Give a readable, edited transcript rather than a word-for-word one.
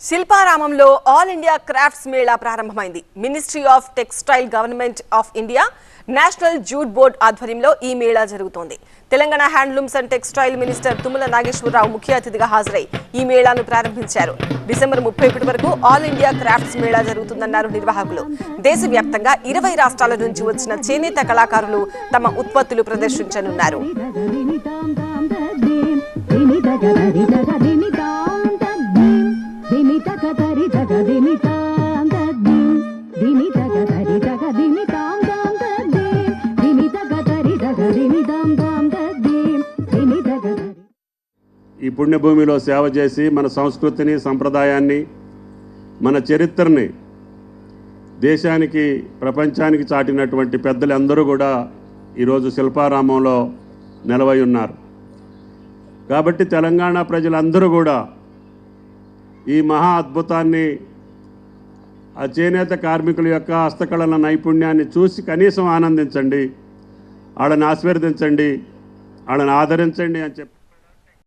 శిల్పారామంలో all India crafts mela ప్రారంభమైంది. Ministry of textile government of India, national jute board ఆధ్వర్యంలో ఈ మేళా జరుగుతోంది. Telangana handlooms and textile minister Tummala Nageswara Rao ముఖ్య అతిథిగా హాజరై ఈ మేళాను ప్రారంభించారు. డిసెంబర్ 31 వరకు ఆల్ ఇండియా క్రాఫ్ట్స్ మేళా జరుగుతుందన్నారు నిర్వాహకులు. దేశవ్యాప్తంగా 20 రాష్ట్రాల నుంచి వచ్చిన చేనేత కళాకారులు తమ ఉత్పత్తులు ప్రదర్శించనున్నారు. ఈ పుణ్యభూమిలో సేవ చేసి మన సంస్కృతిని, సంప్రదాయాన్ని, మన చరిత్రని దేశానికి, ప్రపంచానికి చాటినటువంటి పెద్దలందరూ కూడా ఈరోజు శిల్పారామంలో నిలవై ఉన్నారు. కాబట్టి తెలంగాణ ప్రజలందరూ కూడా ఈ మహా అద్భుతాన్ని, ఆ చేనేత కార్మికుల యొక్క హస్తకళల నైపుణ్యాన్ని చూసి కనీసం ఆనందించండి, వాళ్ళని ఆశీర్వదించండి, వాళ్ళని ఆదరించండి అని చెప్పి